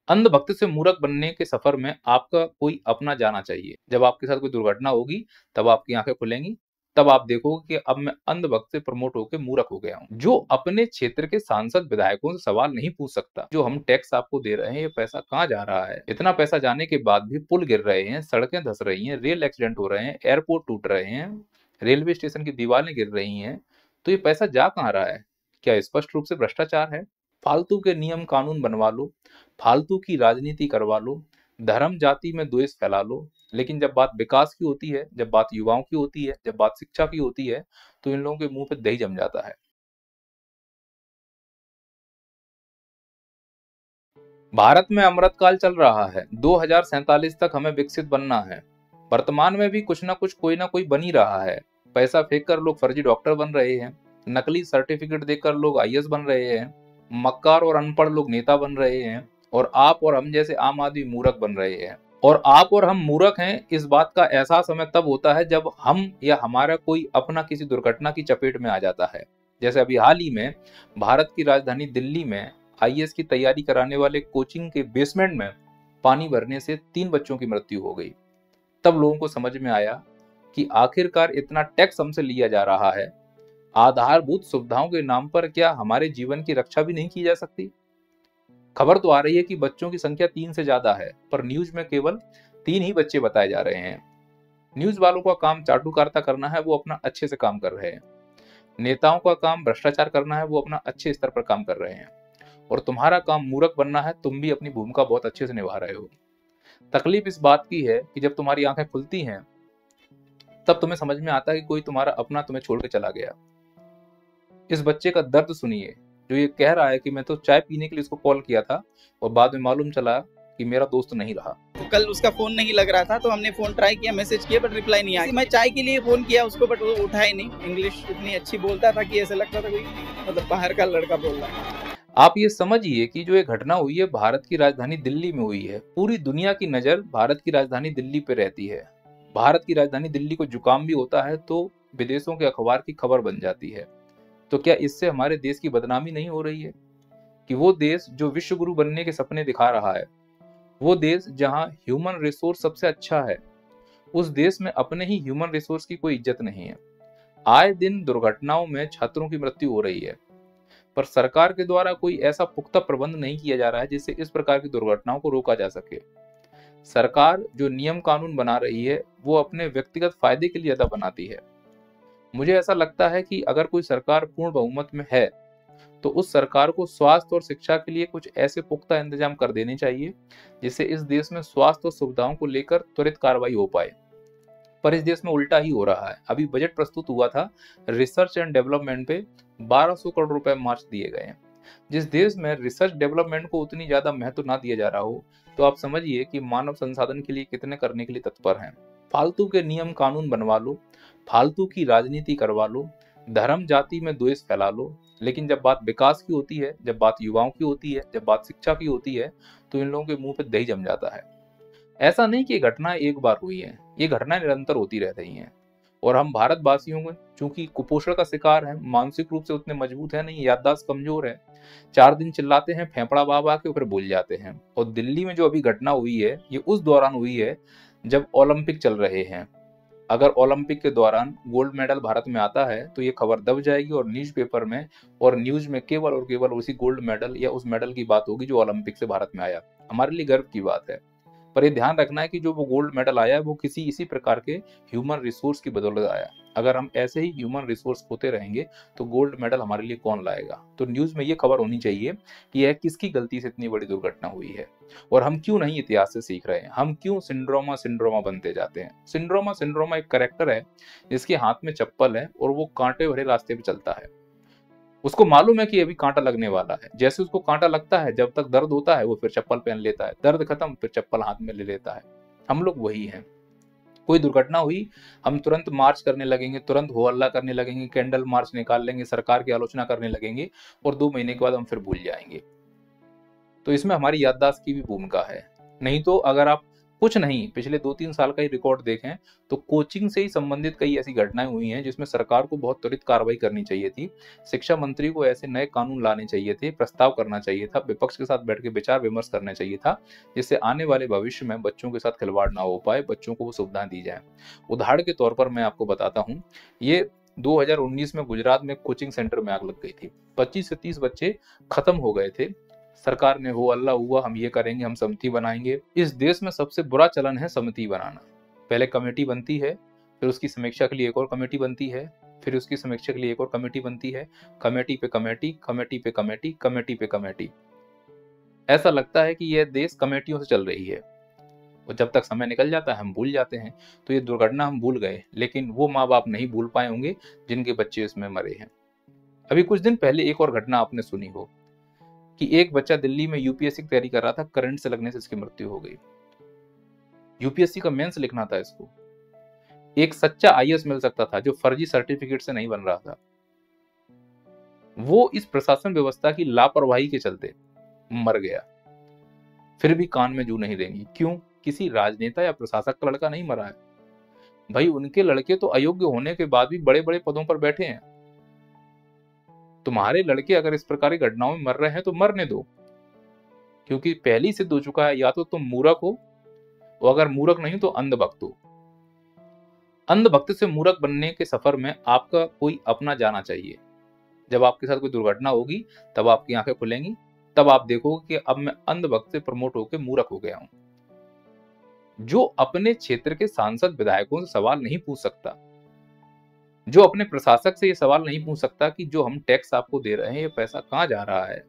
अंधभक्त से मूर्ख बनने के सफर में आपका कोई अपना जाना चाहिए। जब आपके साथ कोई दुर्घटना होगी तब आपकी आंखें खुलेंगी, तब आप देखोगे कि अब मैं अंधभक्त से प्रमोट होकर मूर्ख हो गया हूँ। जो अपने क्षेत्र के सांसद विधायकों से सवाल नहीं पूछ सकता, जो हम टैक्स आपको दे रहे हैं ये पैसा कहाँ जा रहा है, इतना पैसा जाने के बाद भी पुल गिर रहे हैं, सड़कें धंस रही हैं, रेल एक्सीडेंट हो रहे हैं, एयरपोर्ट टूट रहे हैं, रेलवे स्टेशन की दीवारें गिर रही हैं, तो ये पैसा जा कहाँ रहा है? क्या स्पष्ट रूप से भ्रष्टाचार है? फालतू के नियम कानून बनवा लो, फालतू की राजनीति करवा लो, धर्म जाति में द्वेष फैला लो, लेकिन जब बात विकास की होती है, जब बात युवाओं की होती है, जब बात शिक्षा की होती है, तो इन लोगों के मुंह पे दही जम जाता है। भारत में अमृतकाल चल रहा है। 2047 तक हमें विकसित बनना है। वर्तमान में भी कुछ ना कुछ कोई ना कोई बन ही रहा है। पैसा फेंक कर लोग फर्जी डॉक्टर बन रहे हैं, नकली सर्टिफिकेट देकर लोग आईएएस बन रहे हैं, मक्कार और अनपढ़ लोग नेता बन रहे हैं, और आप और हम जैसे आम आदमी मूर्ख बन रहे हैं। और आप और हम मूर्ख हैं, इस बात का एहसास हमें तब होता है जब हम या हमारा कोई अपना किसी दुर्घटना की चपेट में आ जाता है। जैसे अभी हाल ही में भारत की राजधानी दिल्ली में आईएएस की तैयारी कराने वाले कोचिंग के बेसमेंट में पानी भरने से 3 बच्चों की मृत्यु हो गई। तब लोगों को समझ में आया कि आखिरकार इतना टैक्स हमसे लिया जा रहा है, आधारभूत सुविधाओं के नाम पर क्या हमारे जीवन की रक्षा भी नहीं की जा सकती? खबर तो आ रही है कि बच्चों की संख्या 3 से ज्यादा है, पर न्यूज में केवल 3 ही बच्चे बताए जा रहे हैं। न्यूज वालों का काम चाटुकारिता करना है, वो अपना अच्छे से काम कर रहे हैं। नेताओं का काम भ्रष्टाचार करना है, वो अपना अच्छे स्तर पर काम कर रहे हैं। और तुम्हारा काम मूर्ख बनना है, तुम भी अपनी भूमिका बहुत अच्छे से निभा रहे हो। तकलीफ इस बात की है कि जब तुम्हारी आंखें खुलती हैं तब तुम्हें समझ में आता है कि कोई तुम्हारा अपना तुम्हें छोड़ के चला गया। इस बच्चे का दर्द सुनिए, जो ये कह रहा है कि मैं तो चाय पीने के लिए उसको कॉल किया था और बाद में मालूम चला कि मेरा दोस्त नहीं रहा। तो कल उसका फोन नहीं लग रहा था, तो हमने फोन ट्राई किया, मैसेज किया, बट रिप्लाई नहीं आया। मैं चाय के लिए फोन किया उसको, बट वो उठाया नहीं। इंग्लिश इतनी अच्छी बोलता था कि ऐसा लगता था कोई मतलब बाहर का लड़का बोल रहा है। आप ये समझिए कि जो ये घटना हुई है भारत की राजधानी दिल्ली में हुई है। पूरी दुनिया की नजर भारत की राजधानी दिल्ली पे रहती है। भारत की राजधानी दिल्ली को जुकाम भी होता है तो विदेशों के अखबार की खबर बन जाती है। तो क्या इससे हमारे देश की बदनामी नहीं हो रही है कि वो देश जो विश्व गुरु बनने के सपने दिखा रहा है, वो देश जहां ह्यूमन रिसोर्स सबसे अच्छा है, उस देश में अपने ही ह्यूमन रिसोर्स की कोई इज्जत नहीं है। आए दिन दुर्घटनाओं में छात्रों की मृत्यु हो रही है, पर सरकार के द्वारा कोई ऐसा पुख्ता प्रबंध नहीं किया जा रहा है जिससे इस प्रकार की दुर्घटनाओं को रोका जा सके। सरकार जो नियम कानून बना रही है वो अपने व्यक्तिगत फायदे के लिए ज्यादा बनाती है। मुझे ऐसा लगता है कि अगर कोई सरकार पूर्ण बहुमत में है तो उस सरकार को स्वास्थ्य और शिक्षा के लिए कुछ ऐसे पुख्ता इंतजाम कर देने चाहिए जिससे इस देश में स्वास्थ्य और सुविधाओं को लेकर त्वरित कार्रवाई हो पाए। पर इस देश में उल्टा ही हो रहा है। अभी बजट प्रस्तुत हुआ था, रिसर्च एंड डेवलपमेंट पे 1200 करोड़ रुपए मार्च दिए गए हैं। जिस देश में रिसर्च डेवलपमेंट को उतनी ज्यादा महत्व ना दिया जा रहा हो, तो आप समझिए कि मानव संसाधन के लिए कितने करने के लिए तत्पर हैं। फालतू के नियम कानून बनवा लो, फालतू की राजनीति करवा लो, धर्म जाति में द्वेष फैला लो, लेकिन जब बात विकास की होती है, जब बात युवाओं की होती है, जब बात शिक्षा की होती है, तो इन लोगों के मुंह पे दही जम जाता है। ऐसा नहीं कि ये घटना एक बार हुई है, ये घटनाएं निरंतर होती रह रही हैं। और हम भारतवासियों को चूंकि कुपोषण का शिकार है, मानसिक रूप से उतने मजबूत है नहीं, याददाश्त कमजोर है, 4 दिन चिल्लाते हैं फेफड़ा बाबा के ऊपर भूल जाते हैं। और दिल्ली में जो अभी घटना हुई है ये उस दौरान हुई है जब ओलंपिक चल रहे हैं। अगर ओलंपिक के दौरान गोल्ड मेडल भारत में आता है तो ये खबर दब जाएगी और न्यूज़पेपर में और न्यूज में केवल और केवल उसी गोल्ड मेडल या उस मेडल की बात होगी जो ओलंपिक से भारत में आया। हमारे लिए गर्व की बात है। पर ये ध्यान रखना है कि जो वो गोल्ड मेडल आया है वो किसी इसी प्रकार के ह्यूमन रिसोर्स की बदौलत आया। अगर हम ऐसे ही ह्यूमन रिसोर्स होते रहेंगे तो गोल्ड मेडल हमारे लिए कौन लाएगा? तो न्यूज में ये खबर होनी चाहिए कि यह किसकी गलती से इतनी बड़ी दुर्घटना हुई है और हम क्यों नहीं इतिहास से सीख रहे हैं, हम क्यों सिंड्रोमा सिंड्रोमा बनते जाते हैं। सिंड्रोमा सिंड्रोमा एक कैरेक्टर है जिसके हाथ में चप्पल है और वो कांटे भरे रास्ते पे चलता है। उसको मालूम है कि अभी कांटा लगने वाला है, जैसे उसको कांटा लगता है जब तक दर्द होता है वो फिर चप्पल पहन लेता है, दर्द खत्म फिर चप्पल हाथ में ले लेता है। हम लोग वही हैं। कोई दुर्घटना हुई हम तुरंत मार्च करने लगेंगे, तुरंत हो हल्ला करने लगेंगे, कैंडल मार्च निकाल लेंगे, सरकार की आलोचना करने लगेंगे और 2 महीने के बाद हम फिर भूल जाएंगे। तो इसमें हमारी याददाश्त की भी भूमिका है। नहीं तो अगर आप कुछ नहीं, पिछले 2-3 साल का ही रिकॉर्ड देखें तो कोचिंग से ही संबंधित कई ऐसी घटनाएं हुई हैं जिसमें सरकार को बहुत त्वरित कार्रवाई करनी चाहिए थी। शिक्षा मंत्री को ऐसे नए कानून लाने चाहिए थे, प्रस्ताव करना चाहिए था, विपक्ष के साथ बैठ के विचार विमर्श करना चाहिए था, जिससे आने वाले भविष्य में बच्चों के साथ खिलवाड़ ना हो पाए, बच्चों को वो सुविधाएं दी जाए। उदाहरण के तौर पर मैं आपको बताता हूँ, ये 2019 में गुजरात में कोचिंग सेंटर में आग लग गई थी। 25 से 30 बच्चे खत्म हो गए थे। सरकार ने हो अल्लाह हुआ, हम ये करेंगे, हम समिति बनाएंगे। इस देश में सबसे बुरा चलन है समिति बनाना। पहले कमेटी बनती है, फिर उसकी समीक्षा के लिए एक और कमेटी बनती है, फिर उसकी समीक्षा के लिए एक और कमेटी बनती है, कमेटी पे कमेटी, कमेटी पे कमेटी, कमेटी पे कमेटी। ऐसा लगता है कि यह देश कमेटियों से चल रही है और जब तक समय निकल जाता है हम भूल जाते हैं। तो ये दुर्घटना हम भूल गए, लेकिन वो माँ बाप नहीं भूल पाए होंगे जिनके बच्चे इसमें मरे हैं। अभी कुछ दिन पहले एक और घटना आपने सुनी हो कि एक बच्चा दिल्ली में यूपीएससी की तैयारी कर रहा था, करंट से लगने से इसकी मृत्यु हो गई। यूपीएससी का मेंस लिखना था इसको। एक सच्चा आईएएस मिल सकता था जो फर्जी सर्टिफिकेट से नहीं बन रहा था। वो इस प्रशासन व्यवस्था की लापरवाही के चलते मर गया। फिर भी कान में जू नहीं देंगी। क्यों? किसी राजनेता या प्रशासक का लड़का नहीं मरा है भाई, उनके लड़के तो अयोग्य होने के बाद भी बड़े बड़े पदों पर बैठे हैं। तुम्हारे लड़के अगर इस प्रकार की घटनाओं में मर रहे हैं तो मरने दो, क्योंकि पहली सिद्ध हो चुका है या तो तुम मूर्ख हो, और अगर मूर्ख नहीं तो अंधभक्त हो। अंधभक्त से मूर्ख बनने के सफर में आपका कोई अपना जाना चाहिए। जब आपके साथ कोई दुर्घटना होगी तब आपकी आंखें खुलेंगी, तब आप देखोगे कि अब मैं अंधभक्त से प्रमोट होकर मूर्ख हो गया हूं। जो अपने क्षेत्र के सांसद विधायकों से सवाल नहीं पूछ सकता, जो अपने प्रशासक से ये सवाल नहीं पूछ सकता कि जो हम टैक्स आपको दे रहे हैं ये पैसा कहाँ जा रहा है,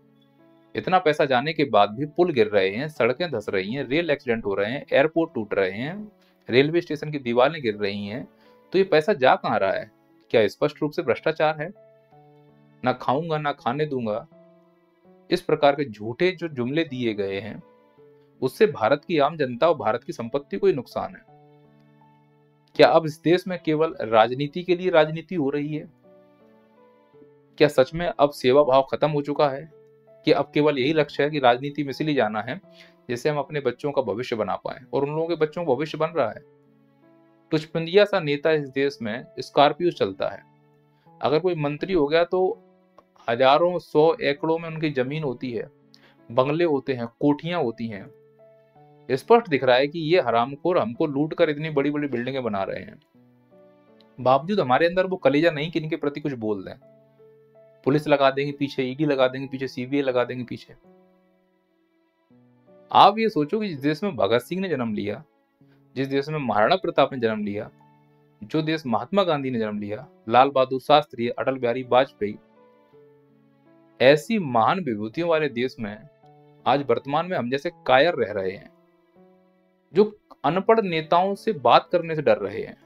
इतना पैसा जाने के बाद भी पुल गिर रहे हैं, सड़कें धंस रही हैं, रेल एक्सीडेंट हो रहे हैं, एयरपोर्ट टूट रहे हैं, रेलवे स्टेशन की दीवारें गिर रही हैं, तो ये पैसा जा कहाँ रहा है? क्या स्पष्ट रूप से भ्रष्टाचार है? ना खाऊंगा ना खाने दूंगा, इस प्रकार के झूठे जो जुमले दिए गए हैं उससे भारत की आम जनता और भारत की संपत्ति को ही नुकसान है। क्या अब इस देश में केवल राजनीति के लिए राजनीति हो रही है? क्या सच में अब सेवा भाव खत्म हो चुका है कि अब केवल यही लक्ष्य है कि राजनीति में इसलिए जाना है जिससे हम अपने बच्चों का भविष्य बना पाए, और उन लोगों के बच्चों का भविष्य बन रहा है? टुचपुंजिया सा नेता इस देश में स्कॉर्पियो चलता है। अगर कोई मंत्री हो गया तो हजारों 100 एकड़ों में उनकी जमीन होती है, बंगले होते हैं, कोठियां होती हैं। स्पष्ट दिख रहा है कि ये हरामखोर हमको लूट कर इतनी बड़ी बड़ी बिल्डिंगें बना रहे हैं, बावजूद हमारे अंदर वो कलेजा नहीं कि इनके प्रति कुछ बोल दें। पुलिस लगा देंगे पीछे, ईडी लगा देंगे पीछे, सीबीआई लगा देंगे पीछे। आप ये सोचो कि जिस देश में भगत सिंह ने जन्म लिया, जिस देश में महाराणा प्रताप ने जन्म लिया, जो देश महात्मा गांधी ने जन्म लिया, लाल बहादुर शास्त्री, अटल बिहारी वाजपेयी, ऐसी महान विभूतियों वाले देश में आज वर्तमान में हम जैसे कायर रह रहे हैं, जो अनपढ़ नेताओं से बात करने से डर रहे हैं।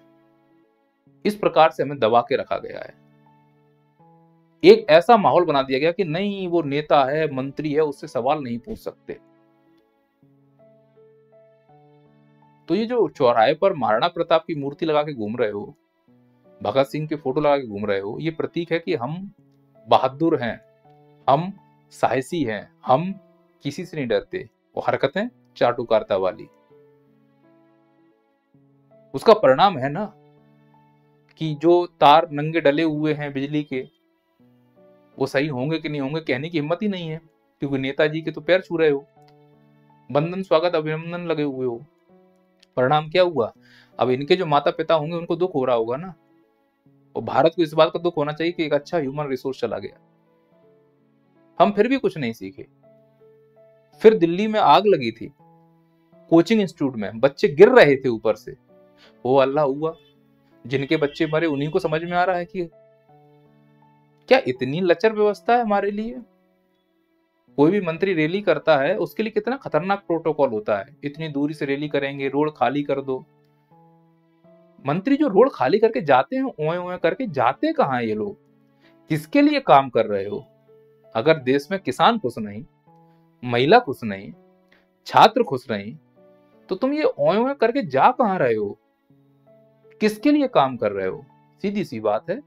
इस प्रकार से हमें दबा के रखा गया है। एक ऐसा माहौल बना दिया गया कि नहीं, वो नेता है, मंत्री है, उससे सवाल नहीं पूछ सकते। तो ये जो चौराहे पर महाराणा प्रताप की मूर्ति लगा के घूम रहे हो, भगत सिंह के फोटो लगा के घूम रहे हो, ये प्रतीक है कि हम बहादुर हैं, हम साहसी हैं, हम किसी से नहीं डरते। वो हरकतें चाटुकारिता वाली, उसका परिणाम है ना कि जो तार नंगे डले हुए हैं बिजली के, वो सही होंगे कि नहीं होंगे कहने की हिम्मत ही नहीं है, क्योंकि नेताजी के तो पैर छू रहे हो, बंधन स्वागत अभिनंदन लगे हुए हो। परिणाम क्या हुआ? अब इनके जो माता पिता होंगे उनको दुख हो रहा होगा ना, और भारत को इस बात का दुख होना चाहिए कि एक अच्छा ह्यूमन रिसोर्स चला गया। हम फिर भी कुछ नहीं सीखे। फिर दिल्ली में आग लगी थी, कोचिंग इंस्टीट्यूट में बच्चे गिर रहे थे ऊपर से, वो अल्लाह हुआ, जिनके बच्चे मरे उन्हीं को समझ में आ रहा है कि क्या इतनी लचर व्यवस्था है हमारे लिए। कोई भी मंत्री रैली करता है उसके लिए कितना खतरनाक प्रोटोकॉल होता है, इतनी दूरी से रैली करेंगे, रोड खाली कर दो। मंत्री जो रोड खाली करके जाते हैं, ओए ओए करके जाते कहां हैं ये लोग? किसके लिए काम कर रहे हो? अगर देश में किसान खुश नहीं, महिला खुश नहीं, छात्र खुश नहीं, तो तुम ये ओए ओए करके जा कहां रहे हो? किसके लिए काम कर रहे हो? सीधी सी बात है,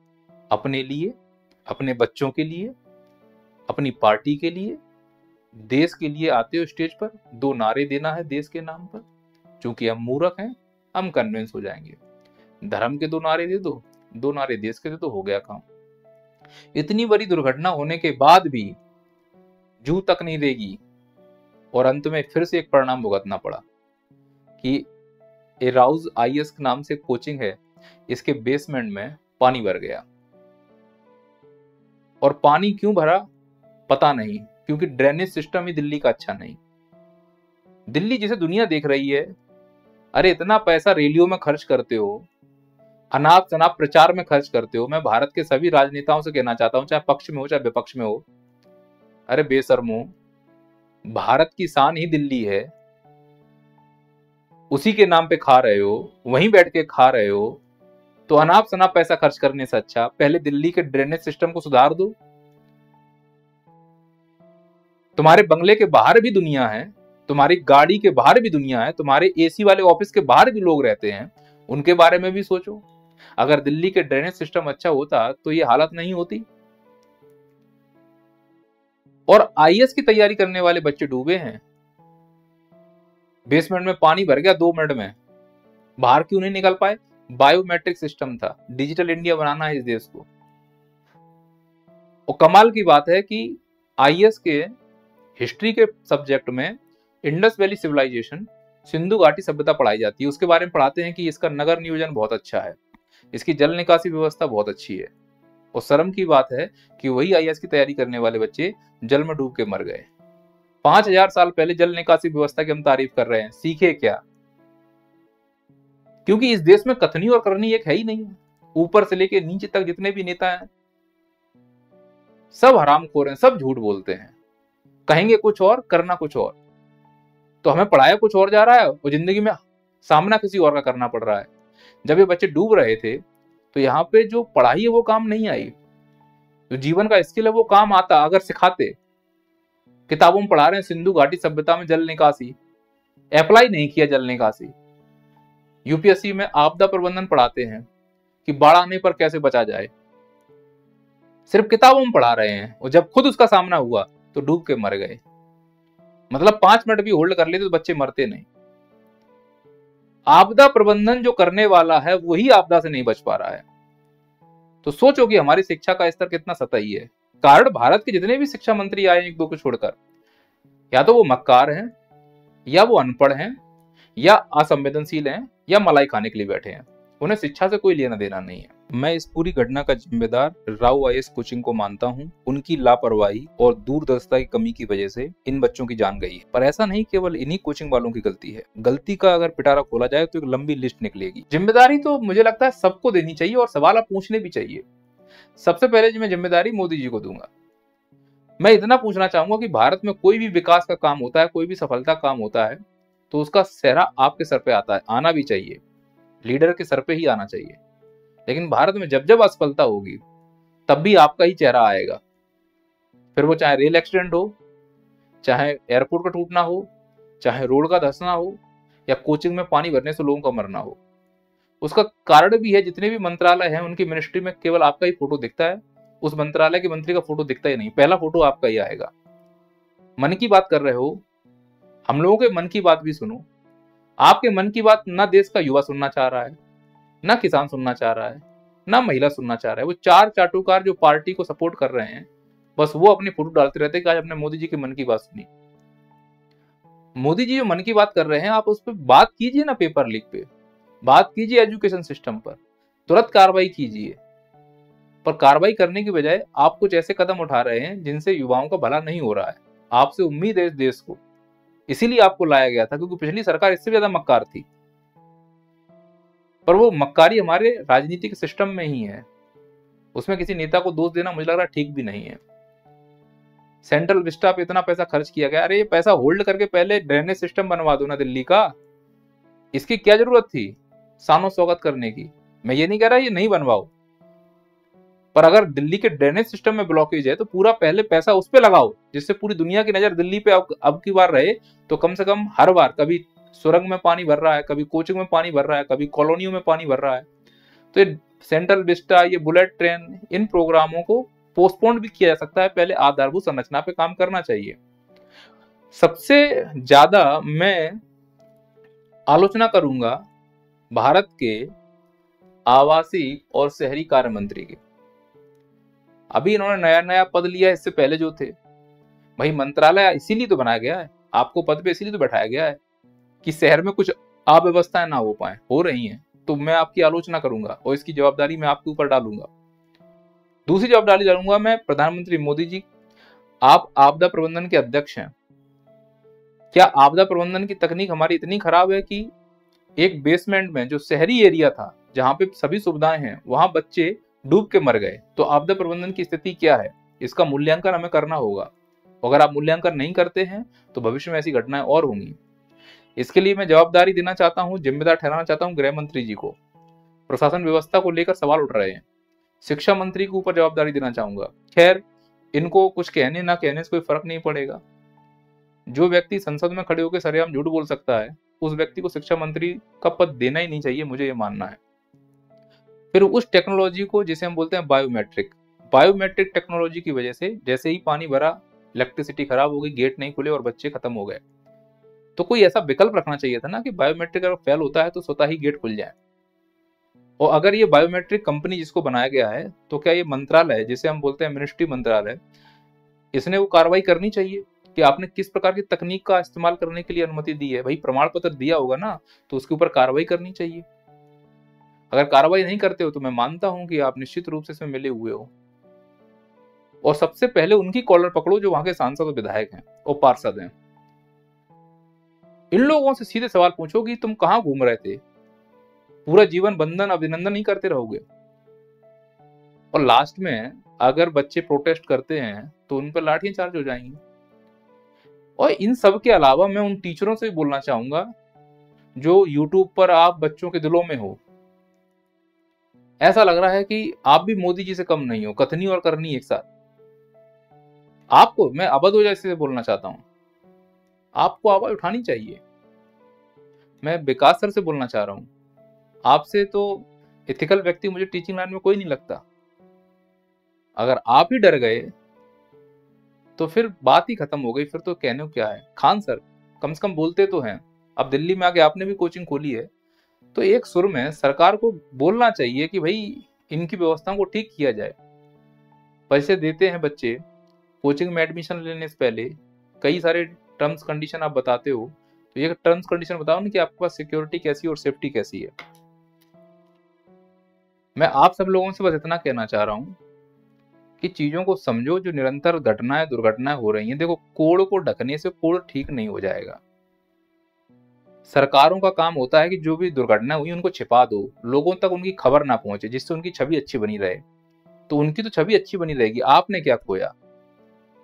अपने लिए, अपने बच्चों के लिए, अपनी पार्टी के लिए, देश के लिए आते हो स्टेज पर, 2 नारे देना है देश के नाम पर, चूंकि हम मूर्ख हैं, हम कन्विंस हो जाएंगे। धर्म के 2 नारे दे दो, 2 नारे देश के दे दो, हो गया काम। इतनी बड़ी दुर्घटना होने के बाद भी जू तक नहीं देगी और अंत में फिर से एक परिणाम भुगतना पड़ा कि एराउज आईएएस नाम से कोचिंग है, इसके बेसमेंट में पानी भर गया। और पानी क्यों भरा पता नहीं, क्योंकि ड्रेनेज सिस्टम ही दिल्ली का अच्छा नहीं। दिल्ली जिसे दुनिया देख रही है, अरे इतना पैसा रेलियो में खर्च करते हो, अनाप शनाप प्रचार में खर्च करते हो। मैं भारत के सभी राजनेताओं से कहना चाहता हूं, चाहे पक्ष में हो चाहे विपक्ष में हो, अरे बेशर्मो, भारत की शान ही दिल्ली है, उसी के नाम पे खा रहे हो, वहीं बैठ के खा रहे हो। तो अनाप शनाप पैसा खर्च करने से अच्छा पहले दिल्ली के ड्रेनेज सिस्टम को सुधार दो। तुम्हारे बंगले के बाहर भी दुनिया है, तुम्हारी गाड़ी के बाहर भी दुनिया है, तुम्हारे एसी वाले ऑफिस के बाहर भी लोग रहते हैं, उनके बारे में भी सोचो। अगर दिल्ली के ड्रेनेज सिस्टम अच्छा होता तो ये हालत नहीं होती। और आईएएस की तैयारी करने वाले बच्चे डूबे हैं, बेसमेंट में पानी भर गया 2 मिनट में, बाहर क्यों नहीं निकल पाए? बायोमेट्रिक सिस्टम था, डिजिटल इंडिया बनाना है इस देश को। और कमाल की बात है कि आईएएस के हिस्ट्री के सब्जेक्ट में इंडस वैली सिविलाइजेशन, सिंधु घाटी सभ्यता पढ़ाई जाती है। उसके बारे में पढ़ाते हैं कि इसका नगर नियोजन बहुत अच्छा है, इसकी जल निकासी व्यवस्था बहुत अच्छी है। और शर्म की बात है कि वही आईएएस की तैयारी करने वाले बच्चे जल में डूब के मर गए। 5000 साल पहले जल निकासी व्यवस्था की हम तारीफ कर रहे हैं, सीखे क्या? क्योंकि इस देश में कथनी और करनी एक है ही नहीं। ऊपर से लेके नीचे तक जितने भी नेता हैं सब हरामखोर हैं, सब झूठ बोलते हैं, कहेंगे कुछ और करना कुछ और। तो हमें पढ़ाया कुछ और जा रहा है और जिंदगी में सामना किसी और का करना पड़ रहा है। जब ये बच्चे डूब रहे थे तो यहाँ पे जो पढ़ाई है वो काम नहीं आई, जो जीवन का स्किल है वो काम आता अगर सिखाते। किताबों में पढ़ा रहे हैं सिंधु घाटी सभ्यता में जल निकासी, अप्लाई नहीं किया जल निकासी। यूपीएससी में आपदा प्रबंधन पढ़ाते हैं कि बाढ़ आने पर कैसे बचा जाए, सिर्फ किताबों में पढ़ा रहे हैं, और जब खुद उसका सामना हुआ तो डूब के मर गए। मतलब 5 मिनट भी होल्ड कर लेते तो बच्चे मरते नहीं। आपदा प्रबंधन जो करने वाला है वही आपदा से नहीं बच पा रहा है। तो सोचो कि हमारी शिक्षा का स्तर कितना सतही है। कारण भारत के जितने भी शिक्षा मंत्री आए एक दो को छोड़कर, या तो वो मक्कार हैं, या वो अनपढ़ हैं, या असंवेदनशील हैं, या मलाई खाने के लिए बैठे हैं। उन्हें शिक्षा से कोई लेना देना नहीं है। मैं इस पूरी घटना का जिम्मेदार राव आईएएस कोचिंग को मानता हूं। उनकी लापरवाही और दूरदर्शिता की कमी की वजह से इन बच्चों की जान गई है। पर ऐसा नहीं केवल इन्हीं कोचिंग वालों की गलती है। गलती का अगर पिटारा खोला जाए तो एक लंबी लिस्ट निकलेगी। जिम्मेदारी तो मुझे लगता है सबको देनी चाहिए और सवाल आप पूछने भी चाहिए। सबसे पहले मैं जिम्मेदारी मोदी जी को दूंगा। मैं इतना पूछना चाहूंगा कि भारत में कोई भी विकास का काम होता है, कोई भी सफलता काम होता है, तो उसका सेहरा आपके सर पे आता है, आना भी चाहिए, लीडर के सर पे ही आना चाहिए। लेकिन भारत में जब जब असफलता होगी तब भी आपका ही चेहरा आएगा। फिर वो चाहे रेल एक्सीडेंट हो, चाहे एयरपोर्ट का टूटना हो, चाहे रोड का धंसना हो, या कोचिंग में पानी भरने से लोगों का मरना हो। उसका कारण भी है, जितने भी मंत्रालय हैं उनकी मिनिस्ट्री में केवल आपका ही फोटो दिखता है, उस मंत्रालय के मंत्री का फोटो दिखता ही नहीं। पहला फोटो आपका ही आएगा। मन की बात कर रहे हो, हम लोगों के मन की बात भी सुनो। आपके मन की बात ना देश का युवा सुनना चाह रहा है, ना किसान सुनना चाह रहा है, ना महिला सुनना चाह रहा है। वो 4 चाटुकार जो पार्टी को सपोर्ट कर रहे हैं, बस वो अपनी फोटो डालते रहते हैं कि आज अपने मोदी जी के मन की बात सुनी। मोदी जी जो मन की बात कर रहे हैं, आप उस पर बात कीजिए ना, पेपर लीक पे बात कीजिए, एजुकेशन सिस्टम पर तुरंत कार्रवाई कीजिए। पर कार्रवाई करने की बजाय आप कुछ ऐसे कदम उठा रहे हैं जिनसे युवाओं का भला नहीं हो रहा है। आपसे उम्मीद है इस देश को, इसीलिए आपको लाया गया था, क्योंकि पिछली सरकार इससे ज्यादा मक्कार थी। पर वो मक्कारी हमारे राजनीतिक सिस्टम में ही है, उसमें किसी नेता को दोष देना मुझे लग रहा ठीक भी नहीं है। सेंट्रल विस्टा पे इतना पैसा खर्च किया गया, अरे ये पैसा होल्ड करके पहले ड्रेनेज सिस्टम बनवा दो ना दिल्ली का। इसकी क्या जरूरत थी शानो स्वागत करने की? मैं ये नहीं कह रहा ये नहीं बनवाओ, पर अगर दिल्ली के ड्रेनेज सिस्टम में ब्लॉकेज है तो पूरा पहले पैसा उस पे लगाओ, जिससे पूरी दुनिया की नजर दिल्ली पे अब की बार रहे। तो कम से कम हर बार कभी सुरंग में पानी भर रहा है, कभी कोचिंग में पानी भर रहा है, कभी कॉलोनियों में पानी भर रहा है, तो ये सेंट्रल विस्टा, ये बुलेट ट्रेन, इन प्रोग्रामों को पोस्टपोन भी किया जा सकता है। पहले आधारभूत संरचना पे काम करना चाहिए। सबसे ज्यादा मैं आलोचना करूंगा भारत के आवासीय और शहरी कार्य मंत्री की। अभी इन्होंने नया नया पद लिया, इससे पहले जो थे, भाई मंत्रालय इसीलिए तो बनाया गया है, आपको पद पे इसीलिए तो बैठाया गया है कि शहर में कुछ अव्यवस्थाएं ना हो पाए, हो रही हैं, तो मैं आपकी आलोचना करूंगा और इसकी जवाबदारी मैं आपके ऊपर डालूंगा। दूसरी जवाबदारी डालूंगा मैं प्रधानमंत्री मोदी जी, आप आपदा प्रबंधन के अध्यक्ष हैं, क्या आपदा प्रबंधन की तकनीक हमारी इतनी खराब है कि एक बेसमेंट में जो शहरी एरिया था जहां पे सभी सुविधाएं हैं वहां बच्चे डूब के मर गए? तो आपदा प्रबंधन की स्थिति क्या है, इसका मूल्यांकन हमें करना होगा। अगर आप मूल्यांकन नहीं करते हैं तो भविष्य में ऐसी घटनाएं और होंगी। इसके लिए मैं जवाबदारी देना चाहता हूं, जिम्मेदार ठहराना चाहता हूं गृह मंत्री जी को। प्रशासन व्यवस्था को लेकर सवाल उठ रहे हैं, शिक्षा मंत्री के ऊपर जवाबदारी देना चाहूंगा। खैर, इनको कुछ कहने ना कहने से कोई फर्क नहीं पड़ेगा। जो व्यक्ति संसद में खड़े होकर सरेआम झूठ बोल सकता है उस व्यक्ति को शिक्षा मंत्री का पद देना ही नहीं चाहिए, मुझे ये मानना है। फिर उस टेक्नोलॉजी को जिसे हम बोलते हैं बायोमेट्रिक टेक्नोलॉजी की वजह से जैसे ही पानी भरा, इलेक्ट्रिसिटी खराब हो गई, गेट नहीं खुले और बच्चे खत्म हो गए। तो कोई ऐसा विकल्प रखना चाहिए था ना कि बायोमेट्रिक अगर फेल होता है तो स्वतः ही गेट खुल जाए। और अगर ये बायोमेट्रिक कंपनी जिसको बनाया गया है, तो क्या ये मंत्रालय जिसे हम बोलते हैं मिनिस्ट्री मंत्रालय, इसने वो कार्रवाई करनी चाहिए कि आपने किस प्रकार की तकनीक का इस्तेमाल करने के लिए अनुमति दी है। भाई प्रमाण पत्र दिया होगा ना, तो उसके ऊपर कार्रवाई करनी चाहिए। अगर कार्रवाई नहीं करते हो तो मैं मानता हूं कि आप निश्चित रूप से इसमें मिले हुए हो। और सबसे पहले उनकी कॉलर पकड़ो जो वहां के सांसद और विधायक हैं और पार्षद हैं। इन लोगों से सीधे सवाल पूछो कि तुम कहां घूम रहे थे, पूरा जीवन बंधन अभिनंदन नहीं करते रहोगे। और लास्ट में अगर बच्चे प्रोटेस्ट करते हैं तो उन पर लाठियां चार्ज हो जाएंगी। और इन सब के अलावा मैं उन टीचरों से भी बोलना चाहूंगा जो यूट्यूब पर आप बच्चों के दिलों में हो। ऐसा लग रहा है कि आप भी मोदी जी से कम नहीं हो, कथनी और करनी एक साथ। आपको मैं अवध हो जैसे बोलना चाहता हूं, आपको आवाज उठानी चाहिए। मैं विकास सर से बोलना चाह रहा हूं, आपसे तो एथिकल व्यक्ति मुझे टीचिंग लाइन में कोई नहीं लगता। अगर आप ही डर गए तो फिर बात ही खत्म हो गई, फिर तो कहने को क्या है। खान सर कम से कम बोलते तो हैं, अब दिल्ली में आके आपने भी कोचिंग खोली है, तो एक सुर में सरकार को बोलना चाहिए कि भाई इनकी व्यवस्थाओं को ठीक किया जाए। पैसे देते हैं बच्चे, कोचिंग में एडमिशन लेने से पहले कई सारे टर्म्स कंडीशन आप बताते हो, तो ये टर्म्स कंडीशन बताओ ना कि आपके पास सिक्योरिटी कैसी और सेफ्टी कैसी है। मैं आप सब लोगों से बस इतना कहना चाह रहा हूं कि चीजों को समझो। जो निरंतर घटनाएं दुर्घटनाएं हो रही हैं, देखो कोड़ को ढकने से कोड़ ठीक नहीं हो जाएगा। सरकारों का काम होता है कि जो भी दुर्घटना हुई उनको छिपा दो, लोगों तक उनकी खबर ना पहुंचे, जिससे उनकी छवि अच्छी बनी रहे। तो उनकी तो छवि अच्छी बनी रहेगी। आपने क्या खोया?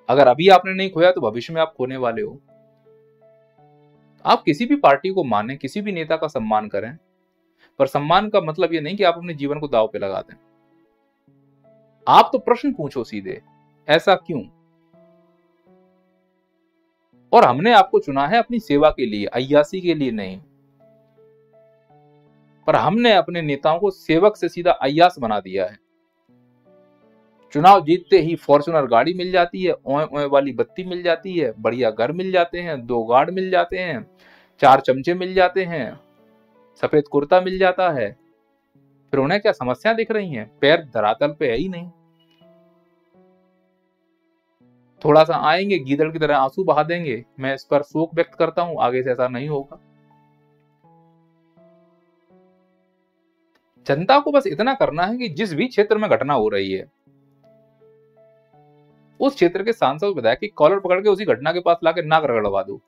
अगर अभी आपने नहीं खोया तो भविष्य में आप खोने वाले हो। आप किसी भी पार्टी को माने, किसी भी नेता का सम्मान करें, पर सम्मान का मतलब ये नहीं कि आप अपने जीवन को दांव पे लगा दें। आप तो प्रश्न पूछो सीधे, ऐसा क्यों? और हमने आपको चुना है अपनी सेवा के लिए, अय्यासी के लिए नहीं। पर हमने अपने नेताओं को सेवक से सीधा अय्यास बना दिया है। चुनाव जीतते ही फॉर्च्यूनर गाड़ी मिल जाती है, ओए ओए वाली बत्ती मिल जाती है, बढ़िया घर मिल जाते हैं, 2 गार्ड मिल जाते हैं, 4 चमचे मिल जाते हैं, सफेद कुर्ता मिल जाता है। फिर उन्हें क्या समस्या दिख रही हैं? पैर धरातल पे है ही नहीं। थोड़ा सा आएंगे, गीदड़ की तरह आंसू बहा देंगे। मैं इस पर शोक व्यक्त करता हूं, आगे से ऐसा नहीं होगा। जनता को बस इतना करना है कि जिस भी क्षेत्र में घटना हो रही है उस क्षेत्र के सांसद विधायक की कॉलर पकड़ के उसी घटना के पास लाके नाक रगड़वा दो।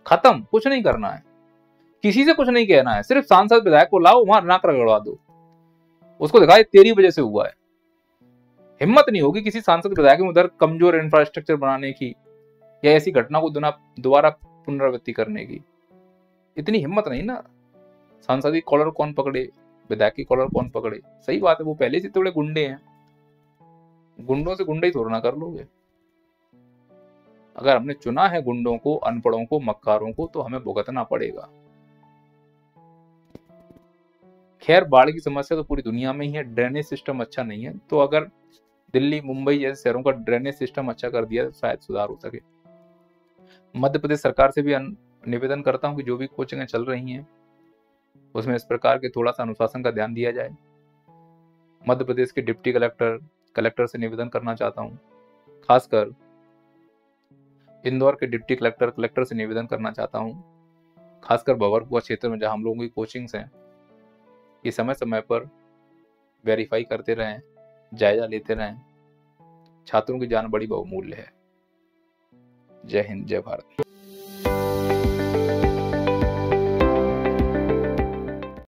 खत्म, कुछ नहीं करना है, किसी से कुछ नहीं कहना है, सिर्फ सांसद विधायक को लाओ, वहां नाक रगड़वा दो, उसको दिखाए तेरी वजह से हुआ है। हिम्मत नहीं होगी किसी सांसद विधायक में उधर कमजोर इंफ्रास्ट्रक्चर बनाने की या ऐसी घटना को दोबारा पुनरावृत्ति करने की। इतनी हिम्मत नहीं ना। सांसद की कॉलर कौन पकड़े, विधायक की कॉलर कौन पकड़े? सही बात है, वो पहले से थोड़े गुंडे हैं, गुंडों से गुंडे ही थोड़ा ना कर लोगे। अगर हमने चुना है गुंडों को, अनपढ़ों को, मक्कारों को, तो हमें भुगतना पड़ेगा। खैर, बाढ़ की समस्या तो पूरी दुनिया में ही है, ड्रेनेज सिस्टम अच्छा नहीं है, तो अगर दिल्ली मुंबई जैसे शहरों का ड्रेनेज सिस्टम अच्छा कर दिया तो शायद सुधार हो सके। मध्य प्रदेश सरकार से भी निवेदन करता हूँ कि जो भी कोचिंगें चल रही हैं उसमें इस प्रकार के थोड़ा सा अनुशासन का ध्यान दिया जाए। मध्य प्रदेश के डिप्टी कलेक्टर से निवेदन करना चाहता हूँ, खासकर इंदौर के डिप्टी कलेक्टर से निवेदन करना चाहता हूँ, खासकर भंवरपुरा क्षेत्र में जहाँ हम लोगों की कोचिंग्स हैं, ये समय समय पर वेरीफाई करते रहें, जायजा लेते रहें। छात्रों की जान बड़ी बहुमूल्य है। जय हिंद, जय भारत।